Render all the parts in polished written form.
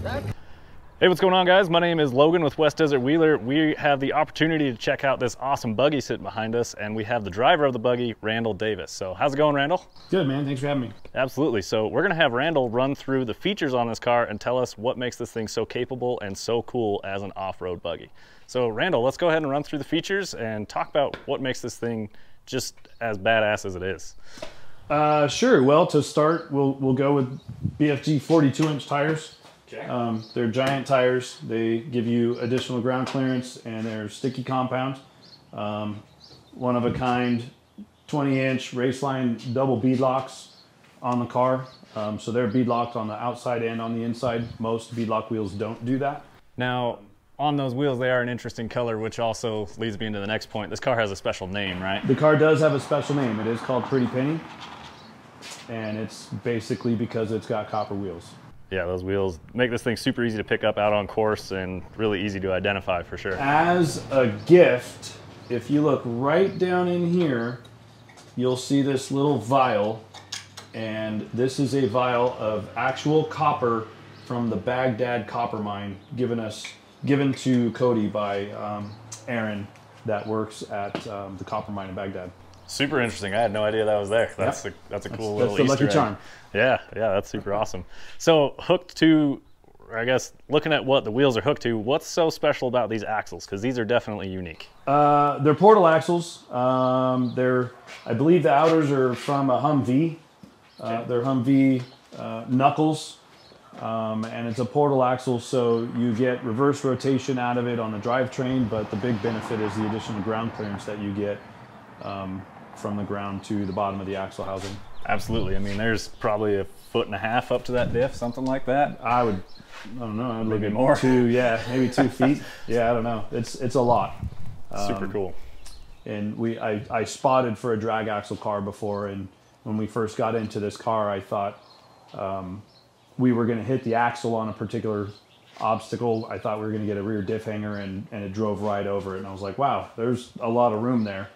Hey, what's going on, guys? My name is Logan with West Desert Wheeler. We have the opportunity to check out this awesome buggy sitting behind us, and we have the driver of the buggy, Randall Davis. So how's it going, Randall? Good, man. Thanks for having me. Absolutely. So we're going to have Randall run through the features on this car and tell us what makes this thing so capable and so cool as an off-road buggy. So Randall, let's go ahead and run through the features and talk about what makes this thing just as badass as it is. Sure. Well, to start, we'll go with BFG 42-inch tires. Okay. They're giant tires. They give you additional ground clearance, and they're sticky compound. One of a kind 20-inch raceline double bead locks on the car. So they're bead locked on the outside and on the inside. Most bead lock wheels don't do that. Now, on those wheels, they are an interesting color, which also leads me into the next point. This car has a special name, right? The car does have a special name. It is called Pretty Penny, and it's basically because it's got copper wheels. Yeah, those wheels make this thing super easy to pick up out on course and really easy to identify for sure. As a gift, if you look right down in here, you'll see this little vial, and this is a vial of actual copper from the Baghdad copper mine given to Cody by Aaron that works at the copper mine in Baghdad. Super interesting. I had no idea that was there. That's a cool little Easter egg. That's the lucky charm. Yeah, that's super awesome. So hooked to, I guess, looking at what the wheels are hooked to, what's so special about these axles? Because these are definitely unique. They're portal axles. I believe the outers are from a Humvee. They're Humvee knuckles. And it's a portal axle, so you get reverse rotation out of it on the drivetrain, but the big benefit is the additional ground clearance that you get from the ground to the bottom of the axle housing. Absolutely. I mean, there's probably 1.5 feet up to that diff, something like that. I don't know. I'd Maybe more. Maybe 2 feet. Yeah, I don't know. It's a lot. Super cool. And I spotted for a drag axle car before, and when we first got into this car, I thought we were going to hit the axle on a particular obstacle. I thought we were going to get a rear diff hanger, and it drove right over it. And I was like, wow, there's a lot of room there.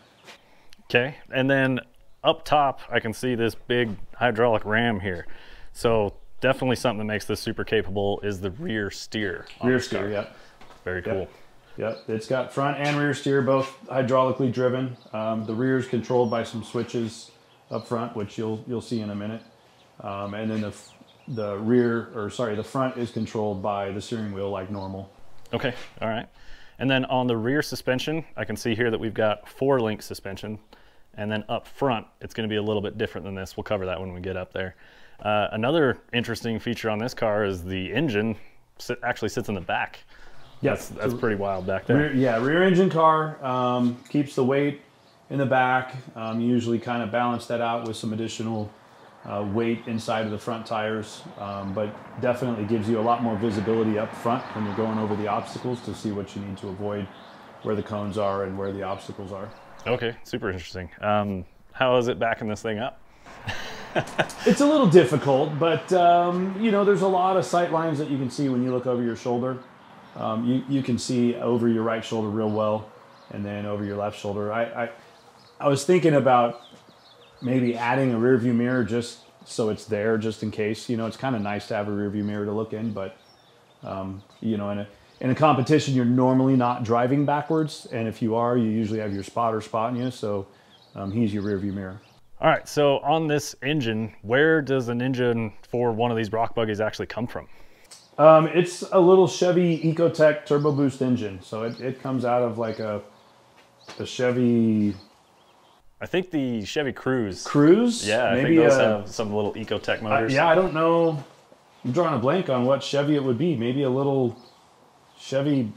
Okay, and then up top, I can see this big hydraulic ram here. So definitely something that makes this super capable is the rear steer. Rear steer, yep. Very cool. Yep, it's got front and rear steer, both hydraulically driven. The rear is controlled by some switches up front, which you'll see in a minute. And then the front is controlled by the steering wheel like normal. Okay, all right. And then on the rear suspension, I can see here that we've got 4-link suspension. And then up front, it's going to be a little bit different than this. We'll cover that when we get up there. Another interesting feature on this car is the engine actually sits in the back. Yes, that's pretty wild back there. Rear engine car, keeps the weight in the back. You usually kind of balance that out with some additional weight inside of the front tires, but definitely gives you a lot more visibility up front when you're going over the obstacles to see what you need to avoid, where the cones are and where the obstacles are. Okay, super interesting. How is it backing this thing up? It's a little difficult, but you know, there's a lot of sight lines that you can see when you look over your shoulder. You can see over your right shoulder real well, and then over your left shoulder. I was thinking about maybe adding a rear view mirror just so it's there, just in case. You know, it's kind of nice to have a rear view mirror to look in, but you know, in a competition, you're normally not driving backwards, and if you are, you usually have your spotter spotting you, so he's your rear view mirror. All right, so on this engine, where does an engine for one of these rock buggies actually come from? It's a little Chevy Ecotec Turbo Boost engine, so it comes out of like a Chevy... I think the Chevy Cruze. Cruze? Yeah, maybe I think those have some little Ecotec motors. Yeah, I don't know. I'm drawing a blank on what Chevy it would be. Maybe a little Chevy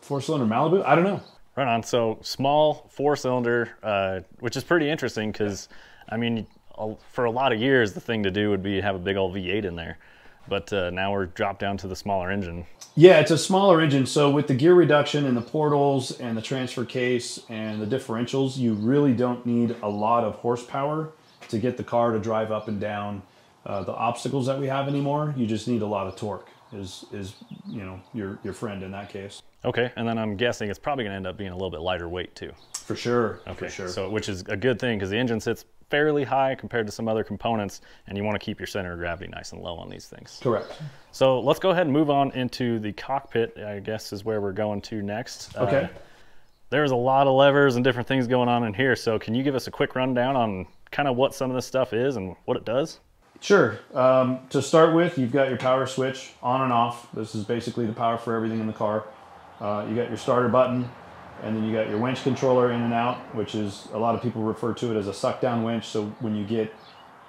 4-cylinder Malibu? I don't know. Right on. So small 4-cylinder, which is pretty interesting because, I mean, for a lot of years, the thing to do would be have a big old V8 in there. But now we're dropped down to the smaller engine. Yeah, it's a smaller engine. So with the gear reduction and the portals and the transfer case and the differentials, you really don't need a lot of horsepower to get the car to drive up and down the obstacles that we have anymore. You just need a lot of torque is you know, your friend in that case. Okay, and then I'm guessing it's probably going to end up being a little bit lighter weight too. For sure. Okay, for sure. So which is a good thing because the engine sits fairly high compared to some other components, and you want to keep your center of gravity nice and low on these things. Correct. So let's go ahead and move on into the cockpit, I guess is where we're going to next. Okay. There's a lot of levers and different things going on in here, so can you give us a quick rundown on kind of what some of this stuff is and what it does? Sure. To start with, you've got your power switch on and off. This is basically the power for everything in the car. You got your starter button, and then you got your winch controller in and out, which is, a lot of people refer to it as a suck down winch. So when you get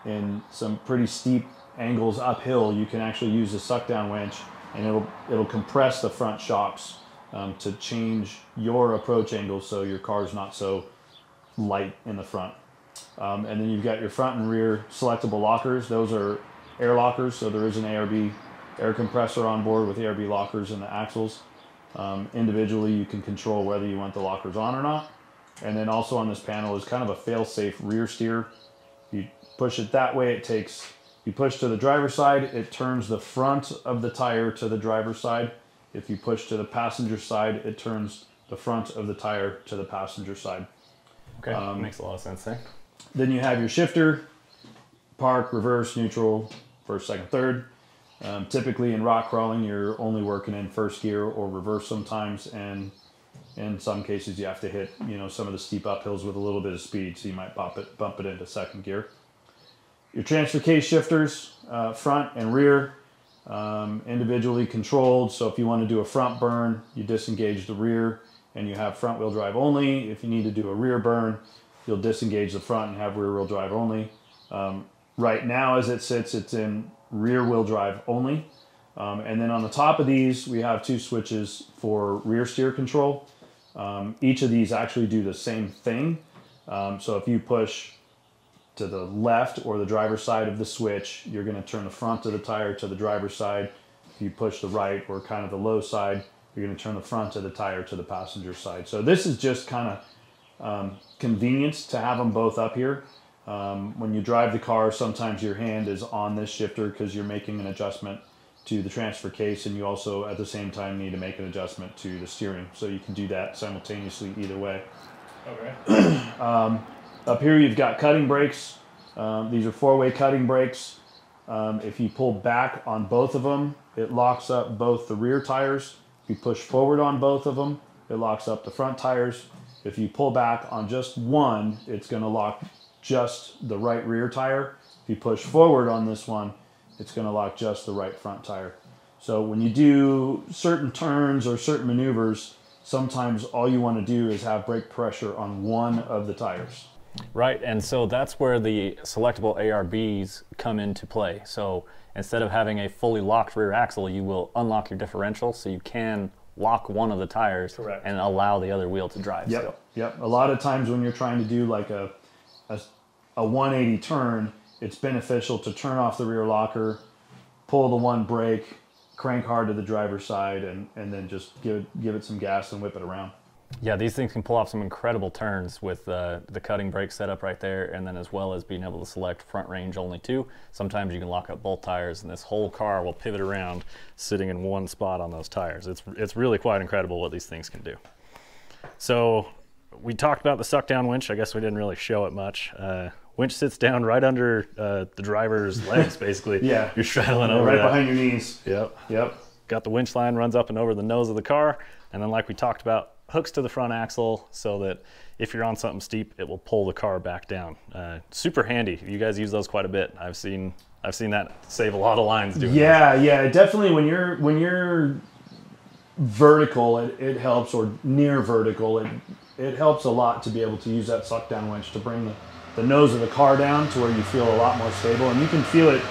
in some pretty steep angles uphill, you can actually use the suck down winch, and it'll compress the front shocks to change your approach angle so your car's not so light in the front. And then you've got your front and rear selectable lockers. Those are air lockers, so there is an ARB air compressor on board with ARB lockers in the axles. Individually, you can control whether you want the lockers on or not. And then also on this panel is kind of a fail-safe rear steer. You push it that way, you push to the driver's side, it turns the front of the tire to the driver's side. If you push to the passenger side, it turns the front of the tire to the passenger side. Okay, makes a lot of sense there. Then you have your shifter, park, reverse, neutral, first, second, third. Typically in rock crawling, you're only working in first gear or reverse sometimes, and in some cases you have to hit, some of the steep uphills with a little bit of speed, so you might bump it into second gear. Your transfer case shifters, front and rear, individually controlled. So if you want to do a front burn, you disengage the rear and you have front wheel drive only. If you need to do a rear burn, you'll disengage the front and have rear wheel drive only. Right now as it sits, it's in rear wheel drive only. And then on the top of these, we have two switches for rear steer control. Each of these actually do the same thing. So if you push to the left or the driver's side of the switch, you're going to turn the front of the tire to the driver's side. If you push the right or kind of the low side, you're going to turn the front of the tire to the passenger side. So this is just kind of convenience to have them both up here. When you drive the car, sometimes your hand is on this shifter because you're making an adjustment to the transfer case, and you also at the same time need to make an adjustment to the steering. So you can do that simultaneously either way. Okay. Up here you've got cutting brakes. These are four-way cutting brakes. If you pull back on both of them, it locks up both the rear tires. If you push forward on both of them, it locks up the front tires. If you pull back on just one, it's going to lock just the right rear tire. If you push forward on this one, it's going to lock just the right front tire. So when you do certain turns or certain maneuvers, sometimes all you want to do is have brake pressure on one of the tires. Right, and so that's where the selectable ARBs come into play. So instead of having a fully locked rear axle, you will unlock your differential so you can lock one of the tires. Correct. And allow the other wheel to drive. Yep. Still. Yep. A lot of times when you're trying to do like a 180 turn, it's beneficial to turn off the rear locker, pull the one brake, crank hard to the driver's side, and then just give it some gas and whip it around. Yeah, these things can pull off some incredible turns with the cutting brake setup right there, and then as well as being able to select front range only too. Sometimes you can lock up both tires, and this whole car will pivot around sitting in one spot on those tires. It's really quite incredible what these things can do. So we talked about the suck down winch. I guess we didn't really show it much. Winch sits down right under the driver's legs, basically. Yeah. You're straddling over right that. behind your knees. Yep. Yep. Got the winch line runs up and over the nose of the car, and then like we talked about, hooks to the front axle so that if you're on something steep, it will pull the car back down. Super handy. You guys use those quite a bit. I've seen that save a lot of lines doing Yeah, definitely. When you're vertical, it helps, or near vertical, it helps a lot to be able to use that suck down winch to bring the nose of the car down to where you feel a lot more stable, and you can feel it.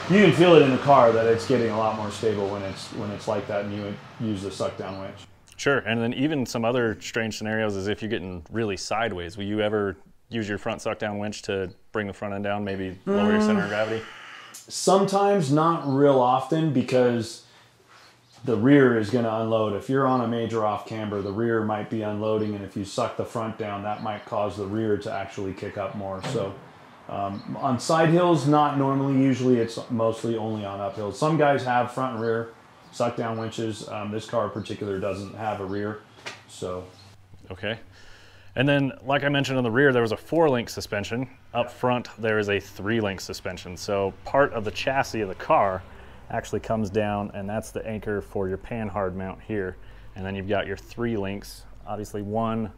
You can feel it in the car that it's getting a lot more stable when it's like that, and you use the suck down winch. Sure, and then even some other strange scenarios is if you're getting really sideways. Will you ever use your front suck down winch to bring the front end down, maybe lower your center of gravity? Sometimes, not real often, because the rear is going to unload. If you're on a major off camber, the rear might be unloading, and if you suck the front down, that might cause the rear to actually kick up more. So on side hills, not normally. Usually it's mostly only on uphills. Some guys have front and rear suck down winches. This car in particular doesn't have a rear, so. Okay. And then, like I mentioned on the rear, there was a 4-link suspension. Up front, there is a 3-link suspension. So part of the chassis of the car actually comes down, and that's the anchor for your panhard mount here. And then you've got your 3 links, obviously 1,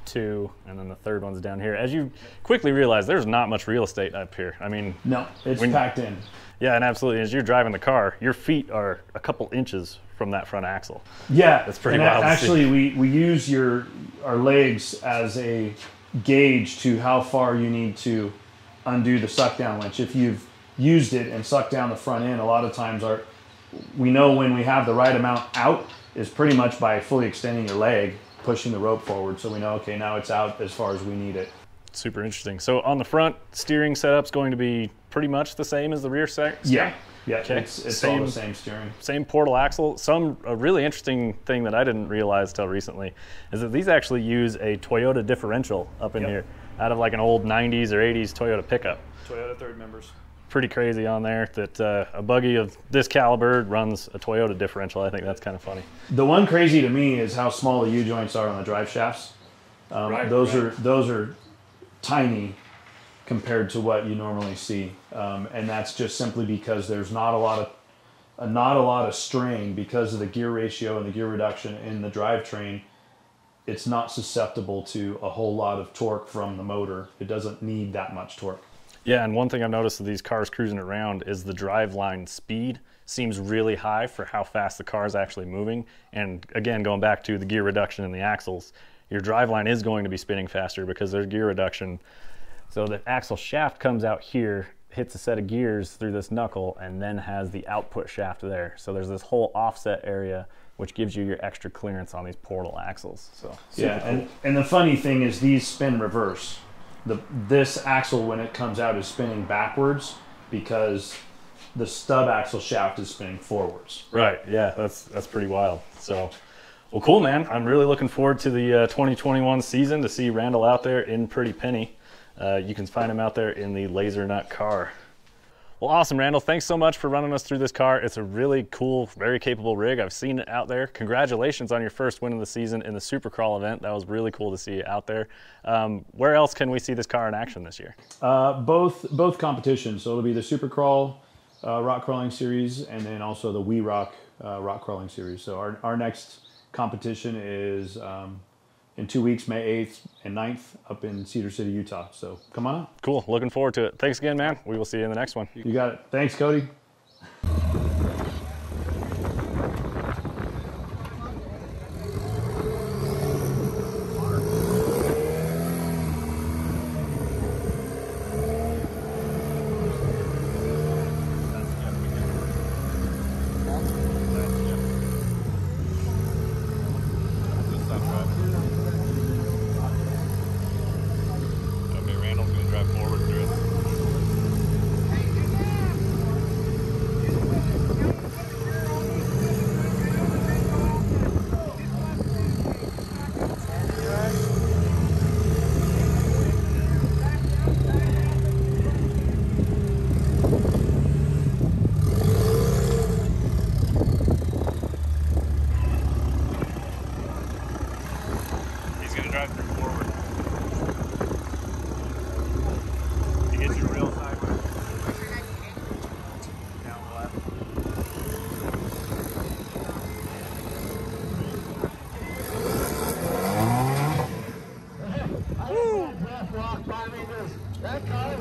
2, and then the third one's down here. As you quickly realize, there's not much real estate up here. I mean, no, it's packed in. Yeah, and absolutely. As you're driving the car, your feet are a couple inches from that front axle. Yeah, that's pretty wild. And actually, we use our legs as a gauge to how far you need to undo the suck down winch. If you've used it and sucked down the front end, a lot of times we know when we have the right amount out is pretty much by fully extending your leg, pushing the rope forward. So we know, okay, now it's out as far as we need it. Super interesting. So on the front, steering setup's going to be pretty much the same as the rear steering? Yeah, okay. It's all the same steering. Same portal axle. A really interesting thing that I didn't realize till recently is that these actually use a Toyota differential up in here, out of like an old 90s or 80s Toyota pickup. Toyota third members. Pretty crazy on there that a buggy of this caliber runs a Toyota differential. I think that's kind of funny. The one crazy to me is how small the U-joints are on the drive shafts. Those are tiny compared to what you normally see, and that's just simply because there's not a lot of strain because of the gear ratio and the gear reduction in the drivetrain. It's not susceptible to a whole lot of torque from the motor. It doesn't need that much torque. Yeah, and one thing I've noticed of these cars cruising around is the driveline speed seems really high for how fast the car is actually moving. And again, going back to the gear reduction in the axles, your driveline is going to be spinning faster because there's gear reduction. So the axle shaft comes out here, hits a set of gears through this knuckle, and then has the output shaft there. So there's this whole offset area which gives you your extra clearance on these portal axles. So yeah, cool. And the funny thing is these spin reverse. This axle, when it comes out, is spinning backwards because the stub axle shaft is spinning forwards. Right, yeah, that's pretty wild. So, well, cool, man. I'm really looking forward to the 2021 season to see Randall out there in Pretty Penny. You can find him out there in the Lasernut car. Well, awesome, Randall. Thanks so much for running us through this car. It's a really cool, very capable rig. I've seen it out there. Congratulations on your first win of the season in the Supercrawl event. That was really cool to see you out there. Where else can we see this car in action this year? Both competitions. So it'll be the Supercrawl rock crawling series and then also the WE Rock rock crawling series. So our next competition is in 2 weeks, May 8th and 9th, up in Cedar City, Utah. So come on out. Cool. Looking forward to it. Thanks again, man. We will see you in the next one. You got it. Thanks, Cody. That car